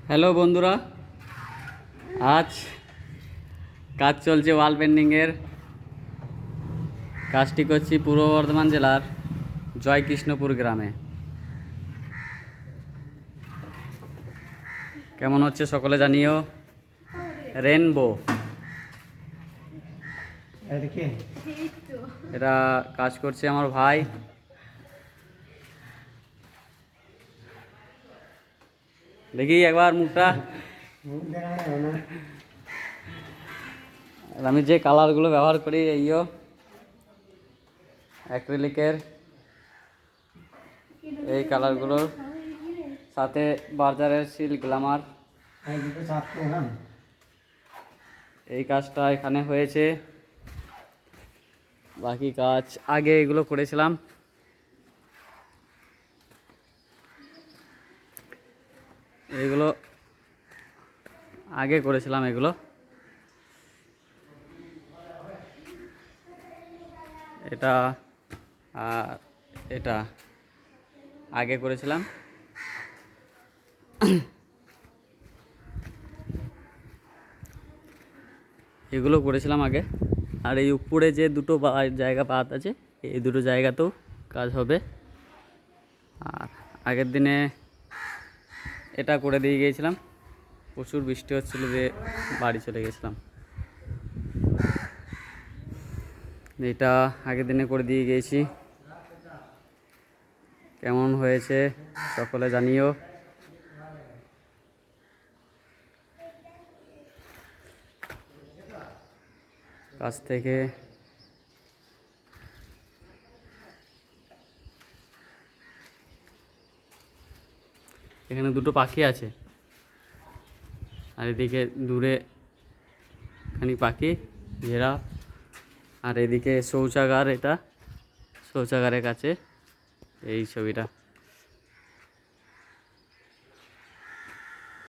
Hello বন্ধুরা, আজ কাজ চলছে ওয়াল পেন্টিংয়ের। কাজটি করছি পূর্ব বর্ধমান জেলার জয়কৃষ্ণপুর গ্রামে। কেমন হচ্ছে সকলে জানিও। রেনবো এটা কাজ করছে আমার ভাই। দেখি একবার মুখটা। আমি যে কালারগুলো ব্যবহার করি এইও অ্যাক্রিলিকের, এই কালারগুলোর সাথে বার্জারের সিল গ্ল্যামার। এই কাজটা এখানে হয়েছে, বাকি কাজ আগে এগুলো করেছিলাম। এগুলো আগে করেছিলাম, এগুলো এটা আর এটা আগে করেছিলাম। এগুলো করেছিলাম আগে। আর এই উপরে যে দুটো জায়গা বাদ আছে, এই দুটো জায়গাতেও কাজ হবে। আর আগের দিনে এটা করে দিয়ে গিয়েছিলাম, প্রচুর বৃষ্টি হচ্ছিল যে বাড়ি চলে গেছিলাম। এটা আগের দিনে করে দিয়ে গিয়েছি। কেমন হয়েছে সকলে জানিও। কাছ থেকে এখানে দুটো পাখি আছে, আর এদিকে দূরে খানি পাখি ঘেরা। আর এদিকে শৌচাগার, এটা শৌচাগারের কাছে এই ছবিটা।